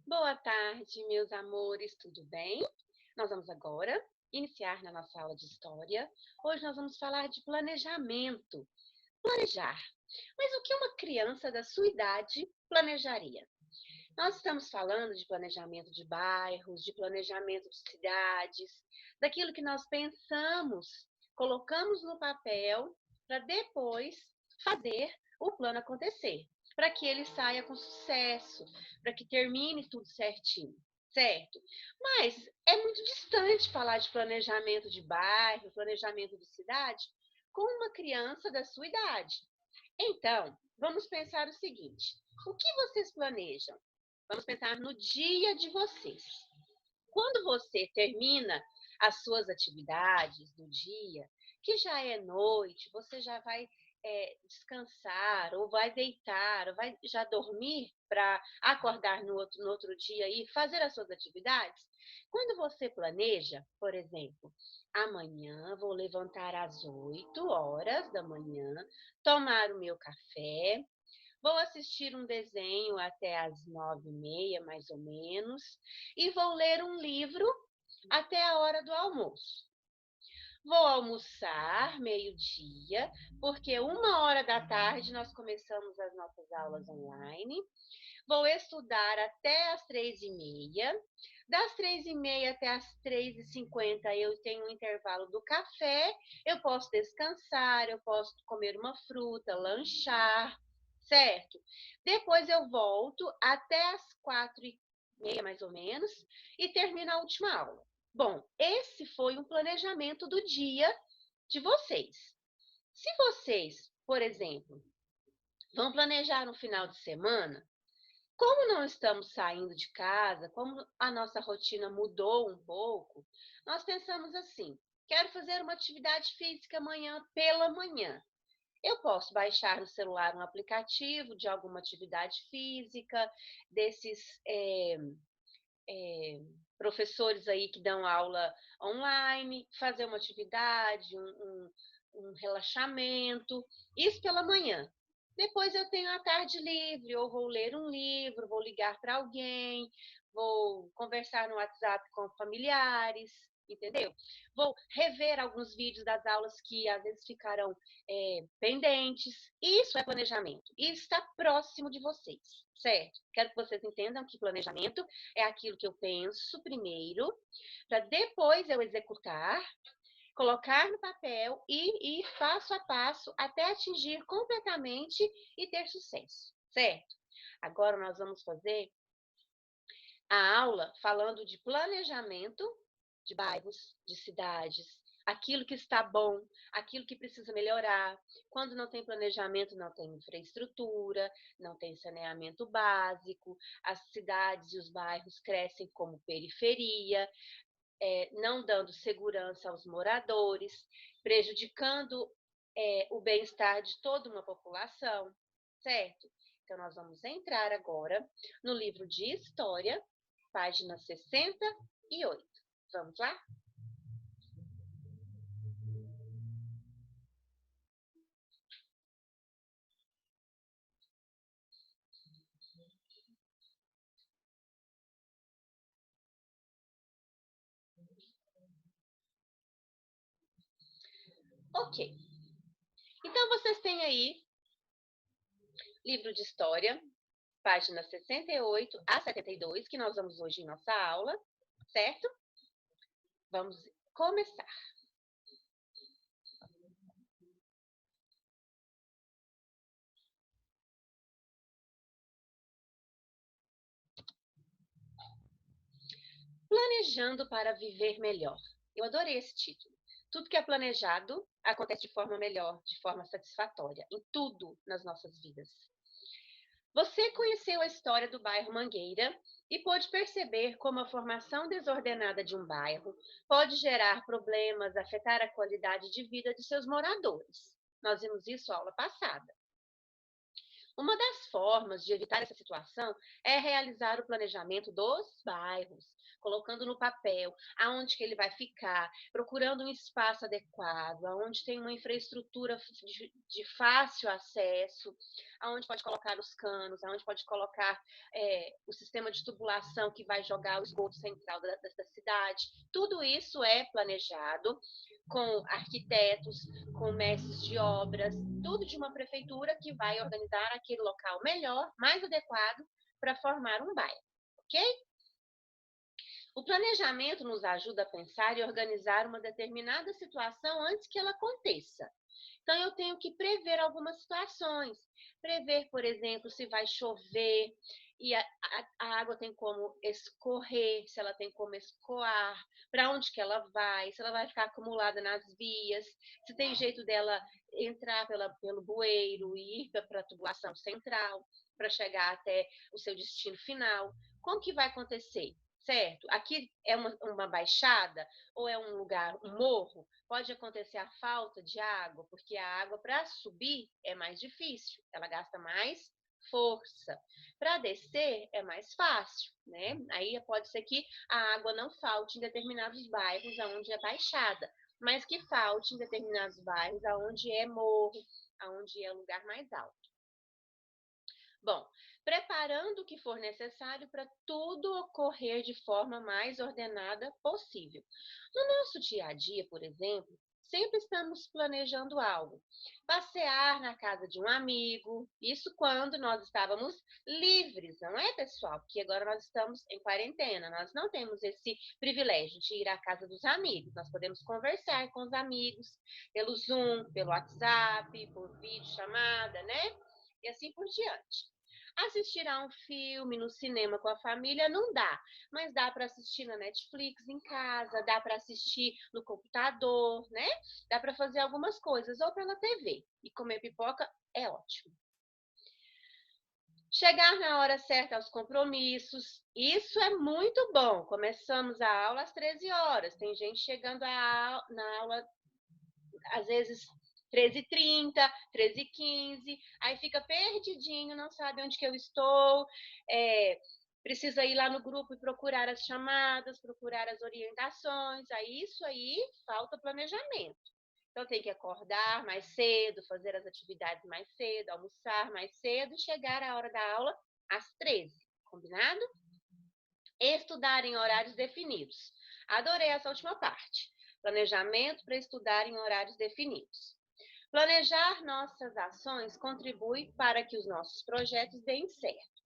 Boa tarde, meus amores, tudo bem? Nós vamos agora iniciar na nossa aula de história. Hoje nós vamos falar de planejamento. Planejar. Mas o que uma criança da sua idade planejaria? Nós estamos falando de planejamento de bairros, de planejamento de cidades, daquilo que nós pensamos, colocamos no papel para depois fazer o plano acontecer, para que ele saia com sucesso, para que termine tudo certinho, certo? Mas é muito distante falar de planejamento de bairro, planejamento de cidade, com uma criança da sua idade. Então, vamos pensar o seguinte: o que vocês planejam? Vamos pensar no dia de vocês. Quando você termina as suas atividades do dia, que já é noite, você já vai descansar, ou vai deitar, ou vai já dormir para acordar no outro dia e fazer as suas atividades. Quando você planeja, por exemplo, amanhã vou levantar às 8 horas da manhã, tomar o meu café, vou assistir um desenho até às 9h30, mais ou menos, e vou ler um livro até a hora do almoço. Vou almoçar meio-dia, porque 1 hora da tarde nós começamos as nossas aulas online. Vou estudar até às 3h30. Das 3h30 até às 3h50 eu tenho um intervalo do café. Eu posso descansar, eu posso comer uma fruta, lanchar, certo? Depois eu volto até às 4h30, mais ou menos, e termino a última aula. Bom, esse foi um planejamento do dia de vocês. Se vocês, por exemplo, vão planejar um final de semana, como não estamos saindo de casa, como a nossa rotina mudou um pouco, nós pensamos assim: quero fazer uma atividade física amanhã pela manhã. Eu posso baixar no celular um aplicativo de alguma atividade física, desses eh, professores aí que dão aula online, fazer uma atividade, um relaxamento, isso pela manhã. Depois eu tenho a tarde livre, ou vou ler um livro, vou ligar para alguém, vou conversar no WhatsApp com familiares, entendeu? Vou rever alguns vídeos das aulas que às vezes ficaram pendentes. Isso é planejamento. Isso está próximo de vocês, certo? Quero que vocês entendam que planejamento é aquilo que eu penso primeiro, para depois eu executar, colocar no papel e ir passo a passo até atingir completamente e ter sucesso, certo? Agora nós vamos fazer a aula falando de planejamento de bairros, de cidades, aquilo que está bom, aquilo que precisa melhorar. Quando não tem planejamento, não tem infraestrutura, não tem saneamento básico, as cidades e os bairros crescem como periferia, não dando segurança aos moradores, prejudicando o bem-estar de toda uma população, certo? Então, nós vamos entrar agora no livro de História, página 68. Vamos lá? Ok. Então, vocês têm aí livro de História, página 68 a 72, que nós vamos hoje em nossa aula, certo? Vamos começar. Planejando para viver melhor. Eu adorei esse título. Tudo que é planejado acontece de forma melhor, de forma satisfatória, em tudo nas nossas vidas. Você conheceu a história do bairro Mangueira e pôde perceber como a formação desordenada de um bairro pode gerar problemas, afetar a qualidade de vida de seus moradores. Nós vimos isso na aula passada. Uma das formas de evitar essa situação é realizar o planejamento dos bairros, colocando no papel aonde que ele vai ficar, procurando um espaço adequado, aonde tem uma infraestrutura de fácil acesso, aonde pode colocar os canos, aonde pode colocar o sistema de tubulação que vai jogar o esgoto central da cidade. Tudo isso é planejado com arquitetos, com mestres de obras, tudo de uma prefeitura que vai organizar aquele local melhor, mais adequado para formar um bairro, ok? O planejamento nos ajuda a pensar e organizar uma determinada situação antes que ela aconteça. Então, eu tenho que prever algumas situações. Prever, por exemplo, se vai chover e a água tem como escorrer, se ela tem como escoar, para onde que ela vai, se ela vai ficar acumulada nas vias, se tem jeito dela entrar pelo bueiro e ir para a tubulação central, para chegar até o seu destino final. Como que vai acontecer? Certo? Aqui é uma baixada ou é um lugar, um morro, pode acontecer a falta de água, porque a água para subir é mais difícil, ela gasta mais força. Para descer é mais fácil, né? Aí pode ser que a água não falte em determinados bairros onde é baixada, mas que falte em determinados bairros onde é morro, onde é lugar mais alto. Bom, preparando o que for necessário para tudo ocorrer de forma mais ordenada possível. No nosso dia a dia, por exemplo, sempre estamos planejando algo. Passear na casa de um amigo, isso quando nós estávamos livres, não é, pessoal? Porque agora nós estamos em quarentena, nós não temos esse privilégio de ir à casa dos amigos. Nós podemos conversar com os amigos pelo Zoom, pelo WhatsApp, por videochamada, né? E assim por diante. Assistir a um filme no cinema com a família não dá, mas dá para assistir na Netflix em casa, dá para assistir no computador, né? Dá para fazer algumas coisas, ou pela TV. E comer pipoca é ótimo. Chegar na hora certa aos compromissos, isso é muito bom. Começamos a aula às 13 horas, tem gente chegando na aula às vezes 13h30, 13h15, aí fica perdidinho, não sabe onde que eu estou, precisa ir lá no grupo e procurar as chamadas, procurar as orientações, aí isso aí falta planejamento. Então tem que acordar mais cedo, fazer as atividades mais cedo, almoçar mais cedo e chegar à hora da aula às 13, combinado? Estudar em horários definidos. Adorei essa última parte. Planejamento para estudar em horários definidos. Planejar nossas ações contribui para que os nossos projetos deem certo.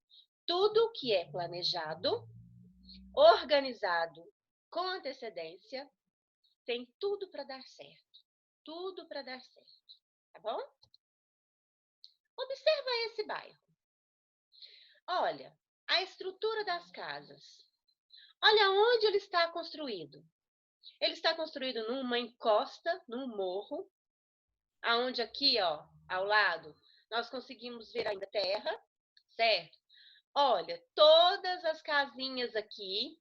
Tudo que é planejado, organizado com antecedência, tem tudo para dar certo. Tudo para dar certo. Tá bom? Observa esse bairro. Olha, a estrutura das casas. Olha onde ele está construído. Ele está construído numa encosta, num morro, aonde aqui, ó, ao lado, nós conseguimos ver ainda terra, certo? Olha, todas as casinhas aqui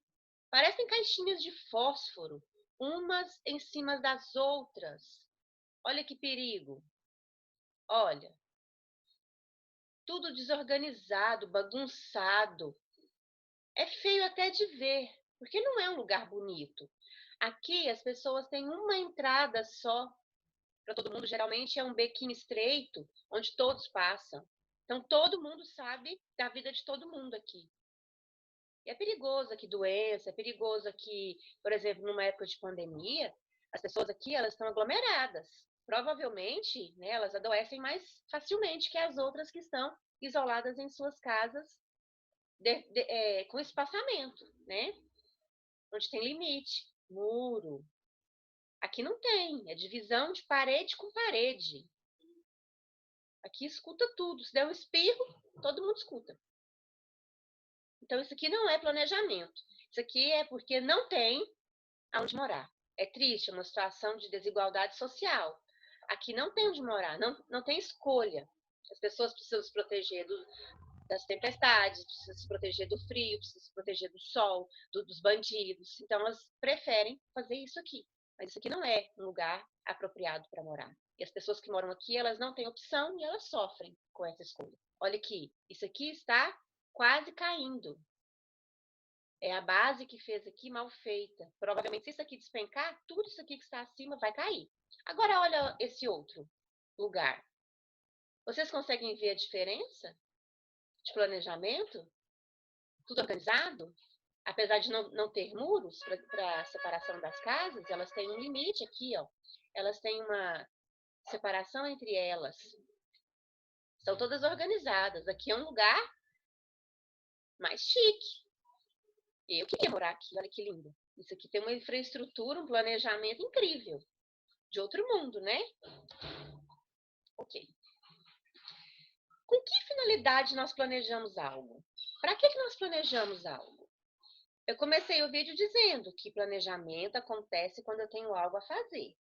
parecem caixinhas de fósforo, umas em cima das outras. Olha que perigo. Olha, tudo desorganizado, bagunçado. É feio até de ver, porque não é um lugar bonito. Aqui as pessoas têm uma entrada só para todo mundo, geralmente é um bequinho estreito, onde todos passam. Então, todo mundo sabe da vida de todo mundo aqui. E é perigoso aqui doença, é perigoso aqui, por exemplo, numa época de pandemia, as pessoas aqui, elas estão aglomeradas. Provavelmente, né, elas adoecem mais facilmente que as outras que estão isoladas em suas casas com espaçamento, né? Onde tem limite, muro. Aqui não tem, é divisão de parede com parede. Aqui escuta tudo. Se der um espirro, todo mundo escuta. Então, isso aqui não é planejamento. Isso aqui é porque não tem aonde morar. É triste, é uma situação de desigualdade social. Aqui não tem onde morar, não tem escolha. As pessoas precisam se proteger das tempestades, precisam se proteger do frio, precisam se proteger do sol, dos bandidos. Então, elas preferem fazer isso aqui. Mas isso aqui não é um lugar apropriado para morar. E as pessoas que moram aqui, elas não têm opção e elas sofrem com essa escolha. Olha aqui, isso aqui está quase caindo. É a base que fez aqui mal feita. Provavelmente, se isso aqui despencar, tudo isso aqui que está acima vai cair. Agora, olha esse outro lugar. Vocês conseguem ver a diferença de planejamento? Tudo organizado? Apesar de não ter muros para separação das casas, elas têm um limite aqui, ó. Elas têm uma separação entre elas. São todas organizadas. Aqui é um lugar mais chique. Eu queria morar aqui, olha que lindo. Isso aqui tem uma infraestrutura, um planejamento incrível. De outro mundo, né? Ok. Com que finalidade nós planejamos algo? Para que nós planejamos algo? Eu comecei o vídeo dizendo que planejamento acontece quando eu tenho algo a fazer.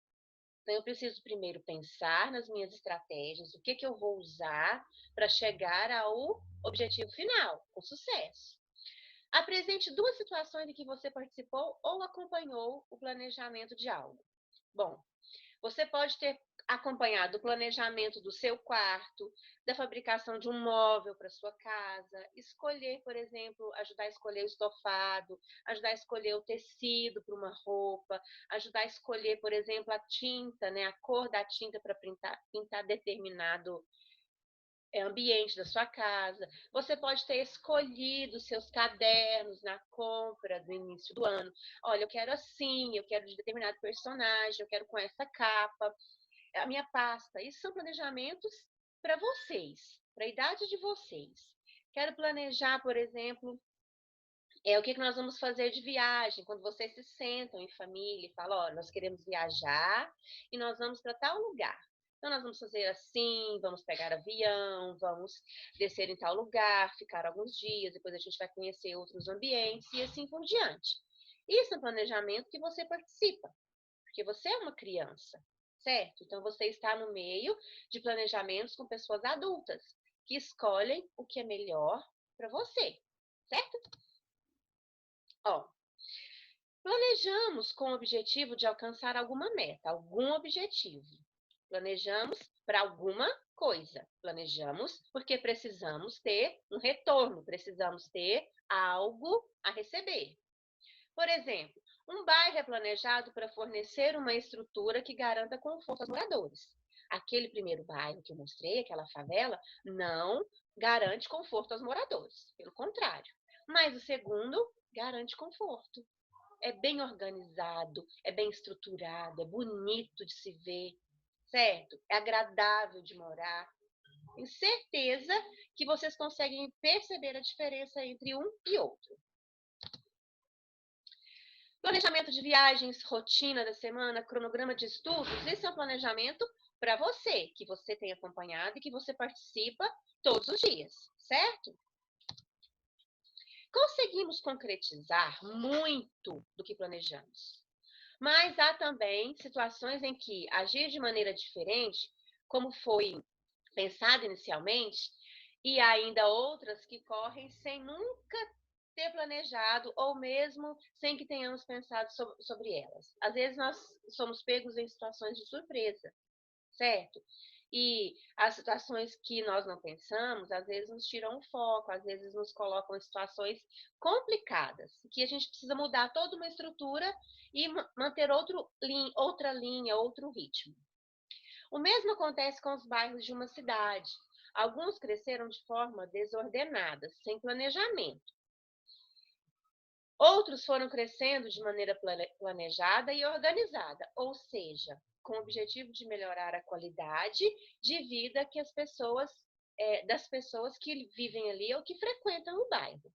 Então, eu preciso primeiro pensar nas minhas estratégias, o que eu vou usar para chegar ao objetivo final, com sucesso. Apresente duas situações em que você participou ou acompanhou o planejamento de algo. Bom, você pode ter acompanhado o planejamento do seu quarto, da fabricação de um móvel para sua casa, escolher, por exemplo, ajudar a escolher o estofado, ajudar a escolher o tecido para uma roupa, ajudar a escolher, por exemplo, a tinta, né, a cor da tinta para pintar determinado ambiente da sua casa. Você pode ter escolhido seus cadernos na compra do início do ano. Olha, eu quero assim, eu quero de determinado personagem, eu quero com essa capa, a minha pasta. Isso são planejamentos para vocês, para a idade de vocês. Quero planejar, por exemplo, o que nós vamos fazer de viagem, quando vocês se sentam em família e falam, olha, nós queremos viajar e nós vamos para tal lugar. Então, nós vamos fazer assim, vamos pegar avião, vamos descer em tal lugar, ficar alguns dias, depois a gente vai conhecer outros ambientes e assim por diante. Isso é um planejamento que você participa, porque você é uma criança, certo? Então, você está no meio de planejamentos com pessoas adultas, que escolhem o que é melhor para você, certo? Ó, planejamos com o objetivo de alcançar alguma meta, algum objetivo. Planejamos para alguma coisa. Planejamos porque precisamos ter um retorno, precisamos ter algo a receber. Por exemplo, um bairro é planejado para fornecer uma estrutura que garanta conforto aos moradores. Aquele primeiro bairro que eu mostrei, aquela favela, não garante conforto aos moradores. Pelo contrário. Mas o segundo garante conforto. É bem organizado, é bem estruturado, é bonito de se ver, certo? É agradável de morar. Tenho certeza que vocês conseguem perceber a diferença entre um e outro. Planejamento de viagens, rotina da semana, cronograma de estudos, esse é um planejamento para você, que você tem acompanhado e que você participa todos os dias, certo? Conseguimos concretizar muito do que planejamos. Mas há também situações em que agir de maneira diferente, como foi pensado inicialmente, e ainda outras que correm sem nunca ter planejado ou mesmo sem que tenhamos pensado sobre elas. Às vezes nós somos pegos em situações de surpresa, certo? E as situações que nós não pensamos, às vezes nos tiram o foco, às vezes nos colocam em situações complicadas, que a gente precisa mudar toda uma estrutura e manter outra linha, outro ritmo. O mesmo acontece com os bairros de uma cidade. Alguns cresceram de forma desordenada, sem planejamento. Outros foram crescendo de maneira planejada e organizada, ou seja, com o objetivo de melhorar a qualidade de vida que das pessoas que vivem ali ou que frequentam o bairro.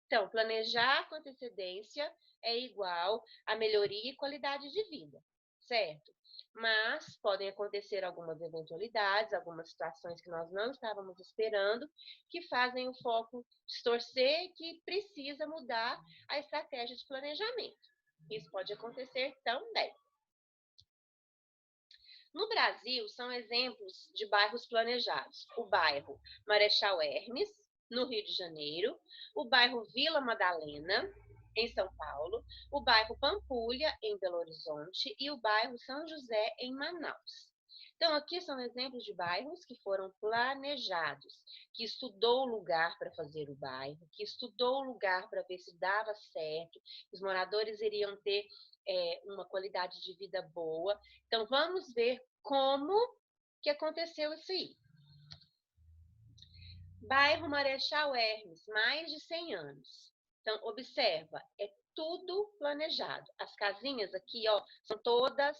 Então, planejar com antecedência é igual a melhoria e qualidade de vida, certo? Mas podem acontecer algumas eventualidades, algumas situações que nós não estávamos esperando, que fazem o foco distorcer, que precisa mudar a estratégia de planejamento. Isso pode acontecer também. No Brasil, são exemplos de bairros planejados. O bairro Marechal Hermes, no Rio de Janeiro, o bairro Vila Madalena, em São Paulo, o bairro Pampulha, em Belo Horizonte, e o bairro São José, em Manaus. Então, aqui são exemplos de bairros que foram planejados, que estudou o lugar para fazer o bairro, que estudou o lugar para ver se dava certo, os moradores iriam ter uma qualidade de vida boa. Então, vamos ver como que aconteceu isso aí. Bairro Marechal Hermes, mais de 100 anos. Então, observa, é tudo planejado. As casinhas aqui, ó, são todas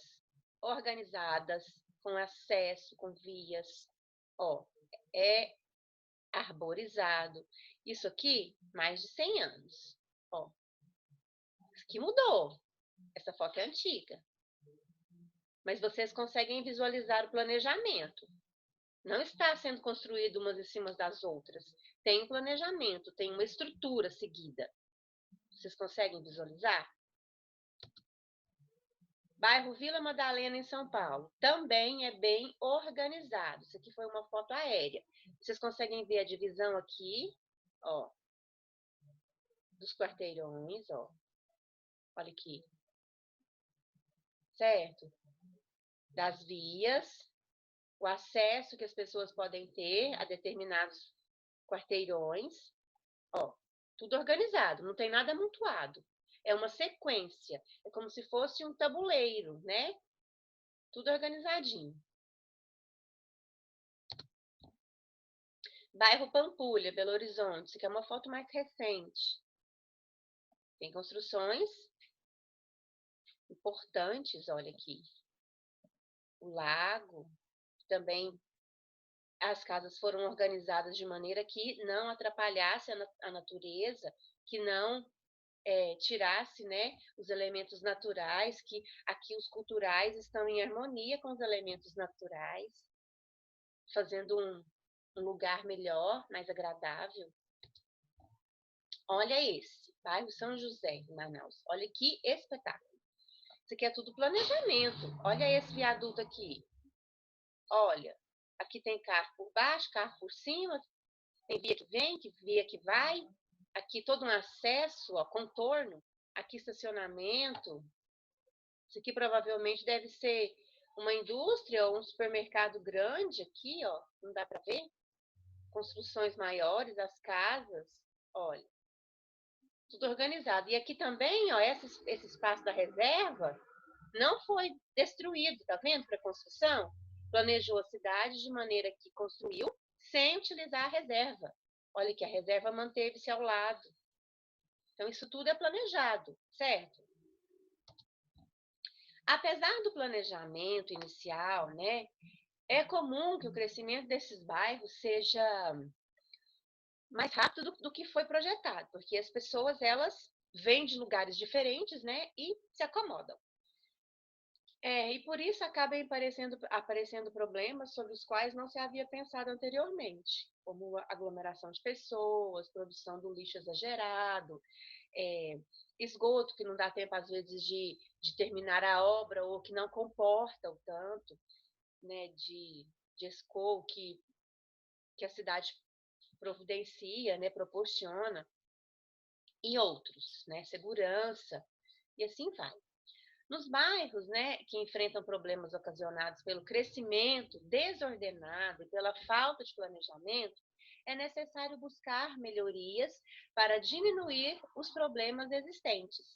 organizadas, com acesso, com vias, ó, é arborizado. Isso aqui, mais de 100 anos, ó. Isso aqui mudou. Essa foto é antiga. Mas vocês conseguem visualizar o planejamento. Não está sendo construído umas em cima das outras. Tem um planejamento, tem uma estrutura seguida. Vocês conseguem visualizar? Bairro Vila Madalena, em São Paulo. Também é bem organizado. Isso aqui foi uma foto aérea. Vocês conseguem ver a divisão aqui, ó, dos quarteirões, ó. Olha aqui. Certo? Das vias, o acesso que as pessoas podem ter a determinados quarteirões, ó, tudo organizado, não tem nada amontoado. É uma sequência, é como se fosse um tabuleiro, né? Tudo organizadinho. Bairro Pampulha, Belo Horizonte, isso aqui é uma foto mais recente. Tem construções importantes, olha aqui. O lago, também as casas foram organizadas de maneira que não atrapalhasse a natureza, que não tirasse, né, os elementos naturais, que aqui os culturais estão em harmonia com os elementos naturais, fazendo um lugar melhor, mais agradável. Olha esse, bairro São José, em Manaus. Olha que espetáculo. Isso aqui é tudo planejamento. Olha esse viaduto aqui. Olha, aqui tem carro por baixo, carro por cima, tem via que vem, que via que vai. Aqui todo um acesso, ó, contorno. Aqui estacionamento. Isso aqui provavelmente deve ser uma indústria ou um supermercado grande aqui, ó. Não dá para ver? Construções maiores, as casas. Olha, tudo organizado. E aqui também, ó, esse espaço da reserva não foi destruído, tá vendo? Para construção, planejou a cidade de maneira que construiu sem utilizar a reserva. Olha que a reserva manteve-se ao lado. Então, isso tudo é planejado, certo? Apesar do planejamento inicial, né, é comum que o crescimento desses bairros seja mais rápido do que foi projetado, porque as pessoas, elas vêm de lugares diferentes, né, e se acomodam. E por isso acabam aparecendo problemas sobre os quais não se havia pensado anteriormente, como aglomeração de pessoas, produção do lixo exagerado, esgoto que não dá tempo, às vezes, de terminar a obra, ou que não comporta o tanto, né, de escoo que a cidade providencia, né, proporciona, e outros, né, segurança, e assim vai. Nos bairros, né, que enfrentam problemas ocasionados pelo crescimento desordenado e pela falta de planejamento, é necessário buscar melhorias para diminuir os problemas existentes.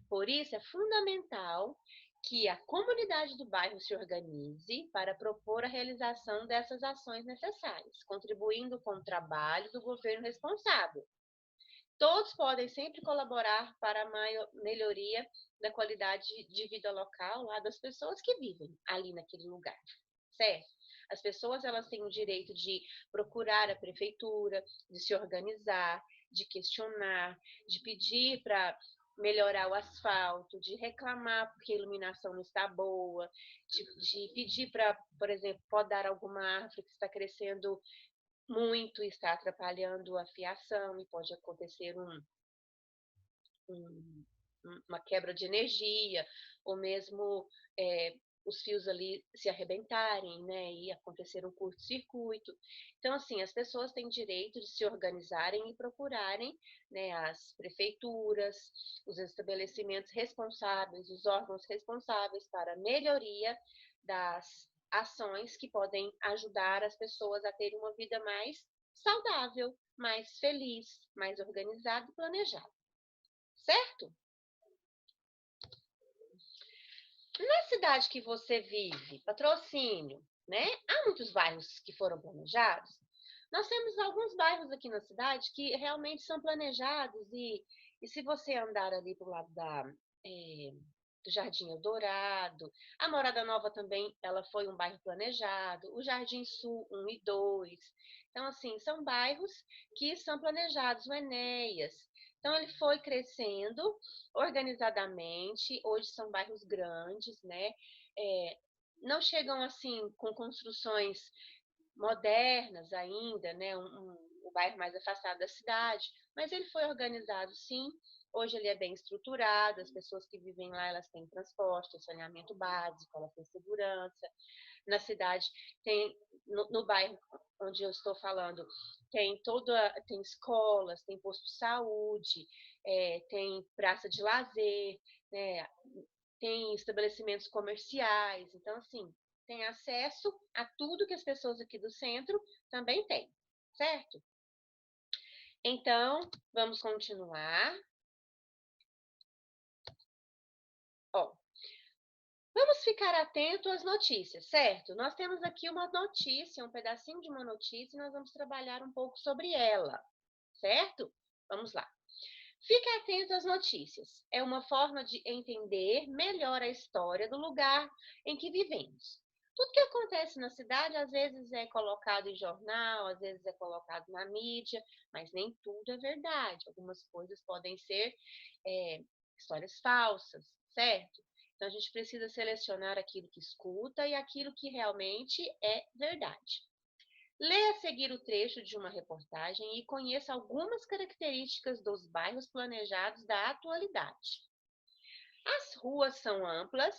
Por isso, é fundamental que a comunidade do bairro se organize para propor a realização dessas ações necessárias, contribuindo com o trabalho do governo responsável. Todos podem sempre colaborar para a melhoria da qualidade de vida local lá das pessoas que vivem ali naquele lugar, certo? As pessoas, elas têm o direito de procurar a prefeitura, de se organizar, de questionar, de pedir para melhorar o asfalto, de reclamar porque a iluminação não está boa, de pedir para, por exemplo, podar alguma árvore que está crescendo muito, está atrapalhando a fiação e pode acontecer uma quebra de energia, ou mesmo os fios ali se arrebentarem, né, e acontecer um curto-circuito. Então, assim, as pessoas têm direito de se organizarem e procurarem, né, as prefeituras, os estabelecimentos responsáveis, os órgãos responsáveis para a melhoria das ações que podem ajudar as pessoas a terem uma vida mais saudável, mais feliz, mais organizada e planejada, certo? Na cidade que você vive, Patrocínio, né? Há muitos bairros que foram planejados. Nós temos alguns bairros aqui na cidade que realmente são planejados e se você andar ali para o lado do Jardim Eldorado, a Morada Nova também, ela foi um bairro planejado, o Jardim Sul 1 e 2. Então, assim, são bairros que são planejados, o Enéas. Então, ele foi crescendo organizadamente, hoje são bairros grandes, né? Não chegam, assim, com construções modernas ainda, né? O bairro mais afastado da cidade, mas ele foi organizado, sim. Hoje ele é bem estruturado, as pessoas que vivem lá, elas têm transporte, saneamento básico, elas têm segurança. Na cidade tem, no bairro onde eu estou falando, tem escolas, tem posto de saúde, tem praça de lazer, né? Tem estabelecimentos comerciais. Então, assim, tem acesso a tudo que as pessoas aqui do centro também têm, certo? Então, vamos continuar. Ó, vamos ficar atento às notícias, certo? Nós temos aqui uma notícia, um pedacinho de uma notícia, e nós vamos trabalhar um pouco sobre ela, certo? Vamos lá. Fique atento às notícias. É uma forma de entender melhor a história do lugar em que vivemos. Tudo que acontece na cidade, às vezes é colocado em jornal, às vezes é colocado na mídia, mas nem tudo é verdade. Algumas coisas podem ser histórias falsas, certo? Então, a gente precisa selecionar aquilo que escuta e aquilo que realmente é verdade. Leia a seguir o trecho de uma reportagem e conheça algumas características dos bairros planejados da atualidade. As ruas são amplas,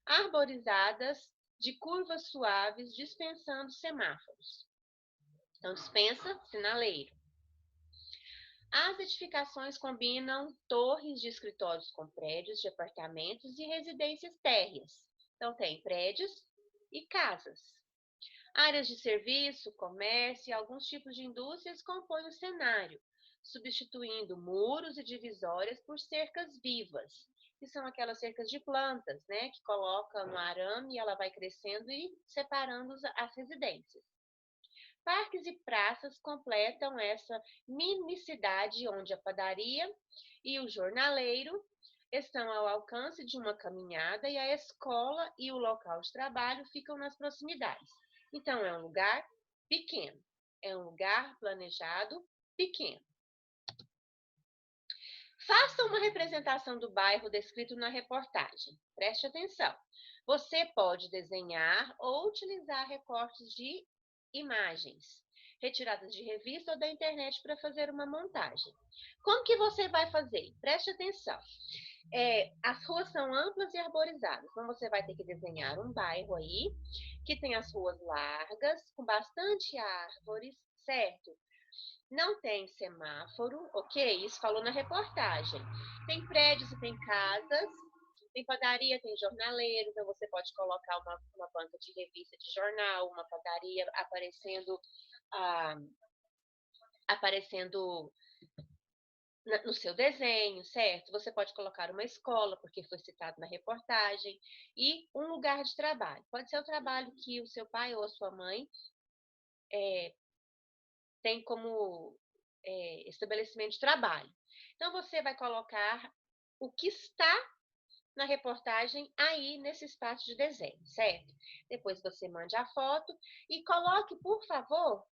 arborizadas, de curvas suaves, dispensando semáforos. Então, dispensa sinaleiro. As edificações combinam torres de escritórios com prédios de apartamentos e residências térreas. Então, tem prédios e casas. Áreas de serviço, comércio e alguns tipos de indústrias compõem o cenário, substituindo muros e divisórias por cercas vivas, que são aquelas cercas de plantas, né, que coloca no arame e ela vai crescendo e separando as residências. Parques e praças completam essa minicidade onde a padaria e o jornaleiro estão ao alcance de uma caminhada e a escola e o local de trabalho ficam nas proximidades. Então, é um lugar pequeno, é um lugar planejado pequeno. Faça uma representação do bairro descrito na reportagem. Preste atenção. Você pode desenhar ou utilizar recortes de imagens retiradas de revista ou da internet para fazer uma montagem. Como que você vai fazer? Preste atenção. As ruas são amplas e arborizadas, então você vai ter que desenhar um bairro aí que tem as ruas largas, com bastante árvores, certo? Não tem semáforo, ok? Isso falou na reportagem. Tem prédios e tem casas, tem padaria, tem jornaleiro, então você pode colocar uma banca de revista de jornal, uma padaria ah, aparecendo no seu desenho, certo? Você pode colocar uma escola, porque foi citado na reportagem, e um lugar de trabalho. Pode ser o trabalho que o seu pai ou a sua mãe tem como estabelecimento de trabalho. Então, você vai colocar o que está na reportagem aí nesse espaço de desenho, certo? Depois você mande a foto e coloque, por favor,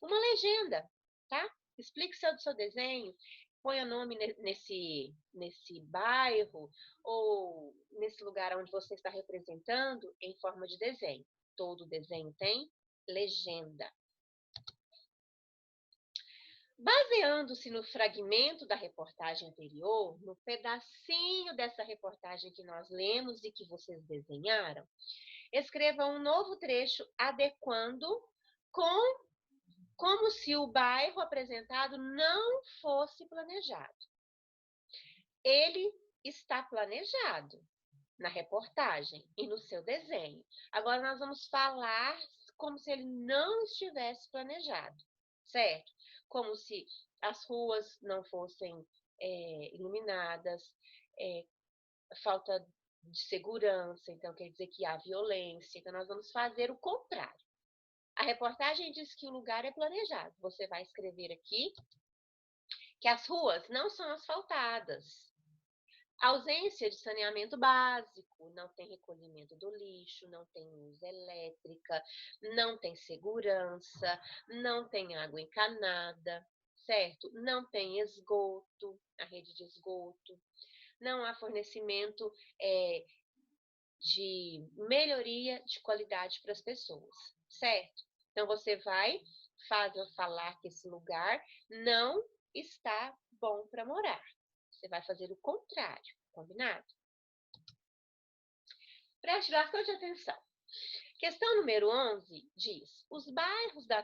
uma legenda, tá? Explique seu desenho, ponha nome nesse bairro ou nesse lugar onde você está representando em forma de desenho. Todo desenho tem legenda. Baseando-se no fragmento da reportagem anterior, no pedacinho dessa reportagem que nós lemos e que vocês desenharam, escreva um novo trecho adequando como se o bairro apresentado não fosse planejado. Ele está planejado. na reportagem e no seu desenho. Agora nós vamos falar como se ele não estivesse planejado, certo? Como se as ruas não fossem iluminadas, falta de segurança, então quer dizer que há violência. Então nós vamos fazer o contrário. A reportagem diz que o lugar é planejado. Você vai escrever aqui que as ruas não são asfaltadas. Ausência de saneamento básico, não tem recolhimento do lixo, não tem luz elétrica, não tem segurança, não tem água encanada, certo? Não tem esgoto, a rede de esgoto, não há fornecimento de melhoria de qualidade para as pessoas, certo? Então, você vai falar que esse lugar não está bom para morar. Você vai fazer o contrário, combinado? Preste bastante atenção. Questão número 11 diz: os bairros da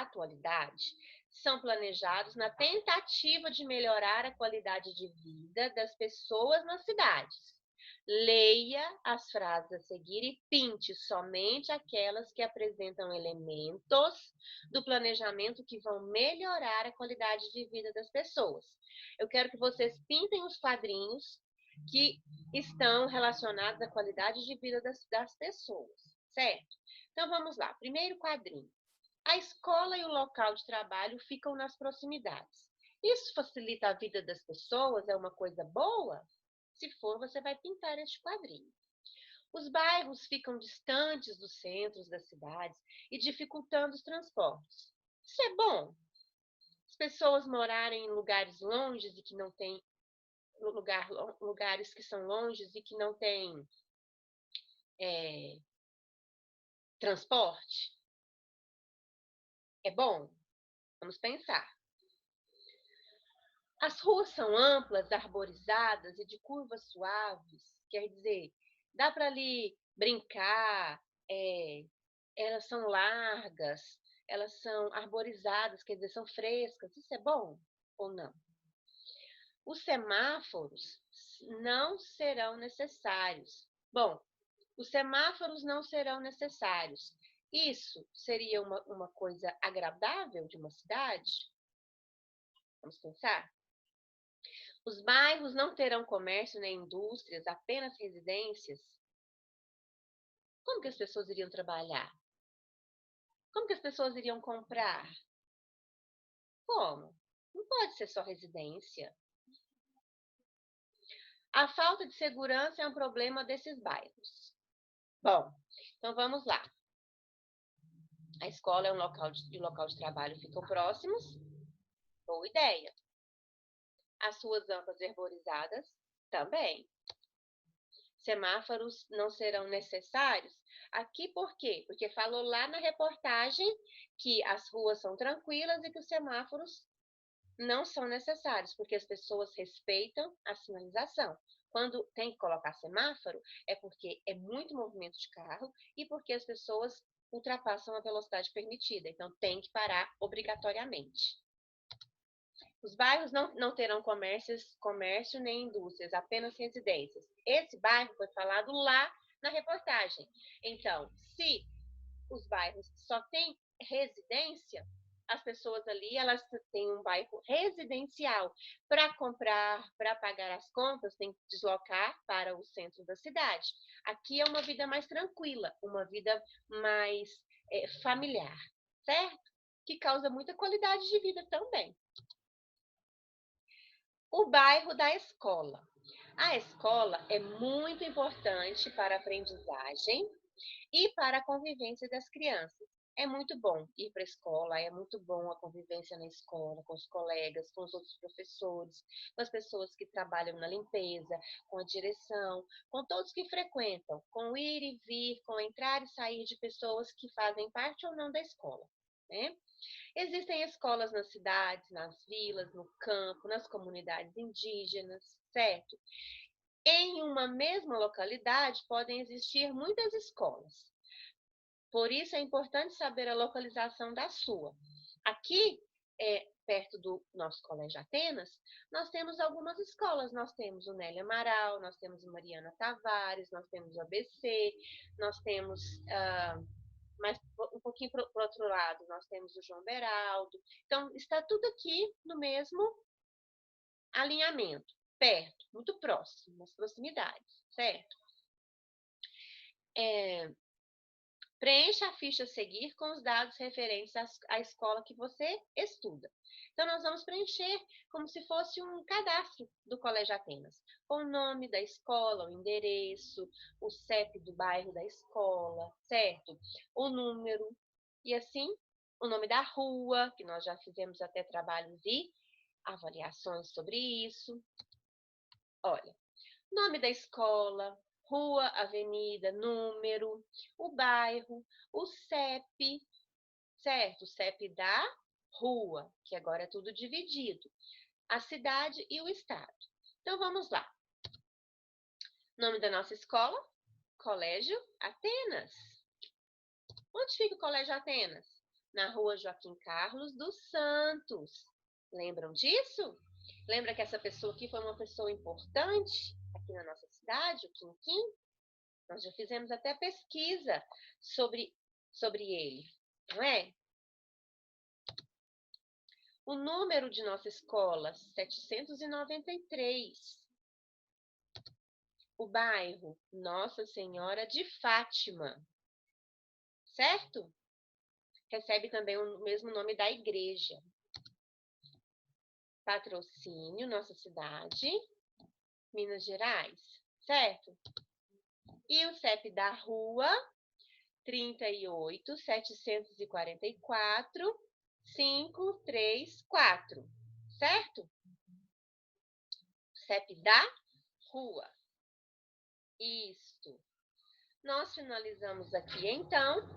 atualidade são planejados na tentativa de melhorar a qualidade de vida das pessoas nas cidades. Leia as frases a seguir e pinte somente aquelas que apresentam elementos do planejamento que vão melhorar a qualidade de vida das pessoas. Eu quero que vocês pintem os quadrinhos que estão relacionados à qualidade de vida das pessoas, certo? Então vamos lá. Primeiro quadrinho. A escola e o local de trabalho ficam nas proximidades. Isso facilita a vida das pessoas? É uma coisa boa? Se for, você vai pintar este quadrinho. Os bairros ficam distantes dos centros das cidades e dificultando os transportes. Isso é bom. As pessoas morarem em lugares longes e que não têm lugares que são longes e que não têm transporte. É bom? Vamos pensar. As ruas são amplas, arborizadas e de curvas suaves, quer dizer, dá para ali brincar, elas são largas, elas são arborizadas, quer dizer, são frescas. Isso é bom ou não? Os semáforos não serão necessários. Bom, os semáforos não serão necessários. Isso seria uma coisa agradável de uma cidade? Vamos pensar? Os bairros não terão comércio nem indústrias, apenas residências. Como que as pessoas iriam trabalhar? Como que as pessoas iriam comprar? Como? Não pode ser só residência. A falta de segurança é um problema desses bairros. Bom, então vamos lá. A escola e o local de trabalho ficam próximos. Boa ideia. As ruas amplas e arborizadas também. Semáforos não serão necessários? Aqui por quê? Porque falou lá na reportagem que as ruas são tranquilas e que os semáforos não são necessários, porque as pessoas respeitam a sinalização. Quando tem que colocar semáforo, é porque é muito movimento de carro e porque as pessoas ultrapassam a velocidade permitida. Então, tem que parar obrigatoriamente. Os bairros não terão comércio nem indústrias, apenas residências. Esse bairro foi falado lá na reportagem. Então, se os bairros só têm residência, as pessoas ali elas têm um bairro residencial. Para comprar, para pagar as contas, tem que deslocar para o centro da cidade. Aqui é uma vida mais tranquila, uma vida mais familiar, certo? Que causa muita qualidade de vida também. O bairro da escola. A escola é muito importante para a aprendizagem e para a convivência das crianças. É muito bom ir para a escola, é muito bom a convivência na escola, com os colegas, com os outros professores, com as pessoas que trabalham na limpeza, com a direção, com todos que frequentam, com o ir e vir, com entrar e sair de pessoas que fazem parte ou não da escola, né? Existem escolas nas cidades, nas vilas, no campo, nas comunidades indígenas, certo? Em uma mesma localidade podem existir muitas escolas. Por isso é importante saber a localização da sua. Aqui, perto do nosso Colégio Atenas, nós temos algumas escolas. Nós temos o Nélia Amaral, nós temos o Mariana Tavares, nós temos o ABC, nós temos, mais um pouquinho para o outro lado, nós temos o João Beraldo. Então, está tudo aqui no mesmo alinhamento, perto, muito próximo, nas proximidades, certo? Preencha a ficha a seguir com os dados referentes à escola que você estuda. Então, nós vamos preencher como se fosse um cadastro do Colégio Atenas, com o nome da escola, o endereço, o CEP do bairro da escola, certo? O número, e assim, o nome da rua, que nós já fizemos até trabalhos e avaliações sobre isso. Olha, nome da escola, rua, avenida, número, o bairro, o CEP, certo? O CEP da rua, que agora é tudo dividido, a cidade e o estado. Então, vamos lá. Nome da nossa escola, Colégio Atenas. Onde fica o Colégio Atenas? Na rua Joaquim Carlos dos Santos. Lembram disso? Lembra que essa pessoa aqui foi uma pessoa importante aqui na nossa cidade, o Quinquim? Nós já fizemos até pesquisa sobre ele, não é? O número de nossa escola, 793. O bairro, Nossa Senhora de Fátima, certo? Recebe também o mesmo nome da igreja. Patrocínio, nossa cidade, Minas Gerais, certo? E o CEP da rua, 38.744.534, certo? CEP da rua. Isto. Nós finalizamos aqui, então,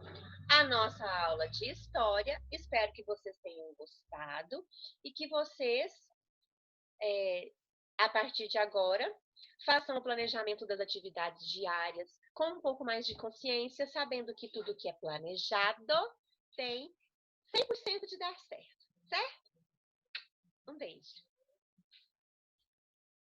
a nossa aula de história. Espero que vocês tenham gostado e que vocês, a partir de agora, façam o planejamento das atividades diárias com um pouco mais de consciência, sabendo que tudo que é planejado tem 100% de dar certo, certo? Um beijo.